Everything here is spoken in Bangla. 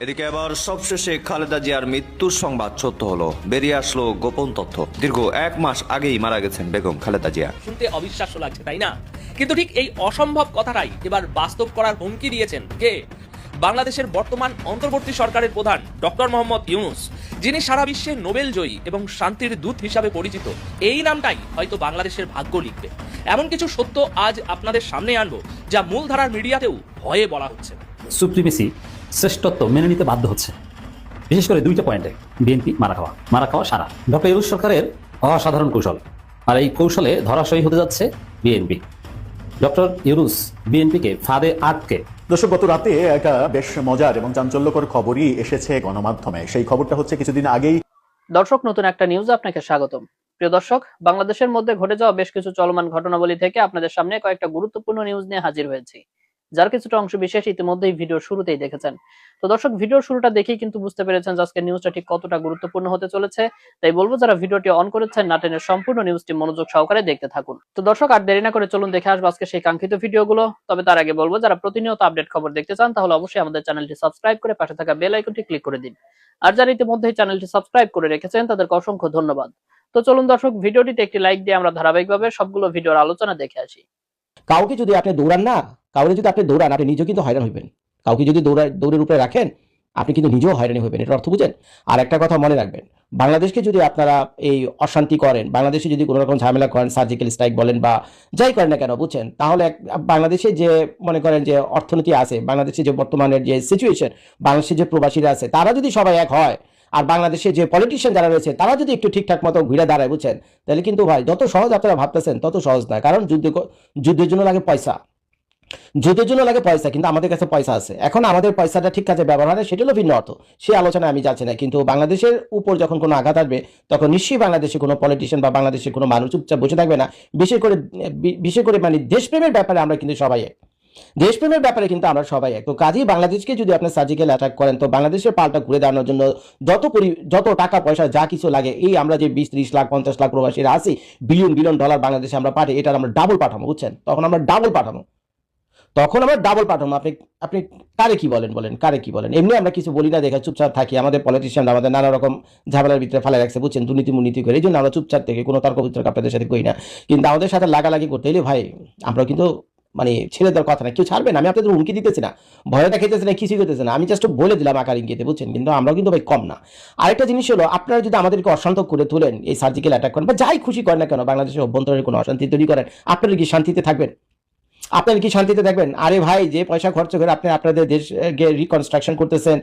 এদিকে এবার সবশেষে খালেদা জিয়ার মৃত্যুর সংবাদ সত্য হলো, বেরিয়ে আসলো গোপন তথ্য। দীর্ঘ 1 মাস আগেই মারা গেছেন বেগম খালেদা জিয়া। শুনতে অবিশ্বাস্য লাগছে, তাই না? কিন্তু ঠিক এই অসম্ভব কথাটাই এবার বাস্তব করার হুমকি দিয়েছেন কে? বাংলাদেশের বর্তমান অন্তর্বর্তী সরকারের প্রধান ডক্টর মোহাম্মদ ইউনূস, যিনি সারা বিশ্বে নোবেল জয়ী এবং শান্তির দূত হিসাবে পরিচিত। এই নামটাই হয়তো বাংলাদেশের ভাগ্য লিখবে। এমন কিছু সত্য আজ আপনাদের সামনে আনবো, যা মূলধারার মিডিয়াতেও ভয়ে বলা হচ্ছে। সুপ্রিমেসি শ্রেষ্ঠত্ব মেনে নিতে বাধ্য হচ্ছে, বিশেষ করে দুইটা পয়েন্টে। বিএনপি মারা খাওয়া সারা ডক্টর ইউনূস সরকারের অসাধারণ কৌশল, আর এই কৌশলে ধরাশয়ী হতে যাচ্ছে বিএনপি। ডক্টর ইউনূস বিএনপিকে ফাঁদে আটকে। দর্শক, গত রাতে একটা বেশ মজার এবং চাঞ্চল্যকর খবরই এসেছে গণমাধ্যমে। সেই খবরটা হচ্ছে কিছুদিন আগেই। দর্শক, নতুন একটা নিউজ আপনাকে স্বাগতম। প্রিয় দর্শক, বাংলাদেশের মধ্যে ঘটে যাওয়া বেশ কিছু চলমান ঘটনাবলী থেকে আপনাদের সামনে কয়েকটা গুরুত্বপূর্ণ নিউজ নিয়ে হাজির হয়েছি, যার কিছুটা অংশ বিশেষ ইতিমধ্যেই ভিডিওর শুরুতেই দেখেছেন। তো দর্শক, ভিডিওর শুরুটা দেখেই কিন্তু বুঝতে পেরেছেন যে আজকের নিউজটা ঠিক কতটা গুরুত্বপূর্ণ হতে চলেছে। তাই বলবো, যারা ভিডিওটি অন করেছেন না টেনে সম্পূর্ণ নিউজটি মনোযোগ সহকারে দেখতে থাকুন। তো দর্শক, আর দেরি না করে চলুন দেখে আসবো আজকে সেই কাঙ্ক্ষিত ভিডিওগুলো। তবে তার আগে বলবো, যারা প্রতিনিয়ত আপডেট খবর দেখতে চান তাহলে অবশ্যই আমাদের চ্যানেলটি সাবস্ক্রাইব করে পাশে থাকা বেল আইকনটি ক্লিক করে দিন। আর যারা ইতিমধ্যেই চ্যানেলটি সাবস্ক্রাইব করে রেখেছেন তাদেরকে অসংখ্য ধন্যবাদ। তো চলুন দর্শক, ভিডিওটিতে একটি লাইক দিয়ে আমরা ধারাবাহিকভাবে সবগুলো ভিডিওর আলোচনা দেখে আসি। কাউকে যদি আপনি দৌড়ান না, কাউকে যদি আপনি দৌড়ান, আপনি নিজেও কিন্তু হয়রান হইবেন। কাউকে যদি দৌড়ের উপরে রাখেন, আপনি কিন্তু নিজেও হয়রানি হইবেন। এটার অর্থ বুঝেন? আর একটা কথা মনে রাখবেন, বাংলাদেশকে যদি আপনারা এই অশান্তি করেন, বাংলাদেশে যদি কোনো রকম ঝামেলা করেন, সার্জিক্যাল স্ট্রাইক বলেন বা যাই করেন না কেন, বুঝছেন, তাহলে বাংলাদেশে যে মনে করেন যে অর্থনীতি আছে, বাংলাদেশে যে বর্তমানের যে সিচুয়েশন, বাংলাদেশে যে প্রবাসীরা আছে, তারা যদি সবাই এক হয়, আর বাংলাদেশে যে পলিটিশিয়ান যারা রয়েছে তারা যদি একটু ঠিকঠাক মতো ঘুরে দাঁড়ায়, বুঝছেন, তাহলে কিন্তু ভাই যত সহজ আপনারা ভাবতেছেন তত সহজ নয়। কারণ যুদ্ধের জন্য লাগে পয়সা, যুদ্ধের জন্য লাগে পয়সা, কিন্তু আমাদের কাছে পয়সা আছে। এখন আমাদের পয়সাটা ঠিক কাজে ব্যবহার হয়, সেটা হলো ভিন্ন অর্থ। সেই আলোচনায় আমি যাচ্ছি না। কিন্তু বাংলাদেশের উপর যখন কোনো আঘাত আসবে, তখন নিশ্চয়ই বাংলাদেশে কোনো পলিটিশিয়ান বা বাংলাদেশের কোনো মানুষ চুপচাপ বসে থাকবে না। বিশেষ করে মানে দেশপ্রেমের ব্যাপারে আমরা কিন্তু সবাই এক। দেশপ্রেমের ব্যাপারে কিন্তু আমরা সবাই এক। তো কাজেই বাংলাদেশকে যদি আপনি সার্জিক্যাল অ্যাটাক করেন, তো বাংলাদেশের পাল্টা ঘুরে দাঁড়ানোর জন্য যত টাকা পয়সা যা কিছু লাগে, এই আমরা যে 20-30 লাখ 50 লাখ প্রবাসীরা আছি, বিলিয়ন ডলার বাংলাদেশে আমরা পাঠাই, এটা আমরা ডাবল পাঠাবো, বুঝছেন? তখন আমরা ডাবল পাঠাবো। আপনি কারে কি বলেন? কারে কি বলেন? এমনি আমরা কিছু বলি না, দেখে চুপচাপ থাকি। আমাদের পলিটিশিয়ান আমাদের নানা রকম ঝামেলার ভিতরে ফেলে রাখছে, বুঝছেন, দুর্নীতি করে। এই জন্য আমরা চুপচাপ থেকে কোনো তর্ক বিতর্ক আপনাদের সাথে করি না। কিন্তু আমাদের সাথে লাগালাগি করতে এলে ভাই, আমরা কিন্তু মানে ছেড়ে দেওয়ার কথা না। কেউ ছাড়বেন, আমি আপনাদের হুমকি দিতেছি না, ভয়টা খেতেছি না, কিছুই করতেছে না। আমি জাস্ট বলে দিলাম আকার ইঙ্গিতে, বুঝছেন? কিন্তু আমরাও কিন্তু ভাই কম না। আরেকটা জিনিস হলো, আপনারা যদি আমাদেরকে অশান্ত করে তোলেন, এই সার্জিক্যাল অ্যাটাক করেন বা যাই খুশি করেন না কেন, বাংলাদেশের অভ্যন্তরে কোনো অশান্তি তৈরি করেন, আপনারা কি শান্তিতে থাকবেন? আপনারা কি শান্তিতে থাকবেন? আরে ভাই, যে পয়সা খরচ করে আপনি আপনাদের দেশকে রিকনস্ট্রাকশন করতেছেন,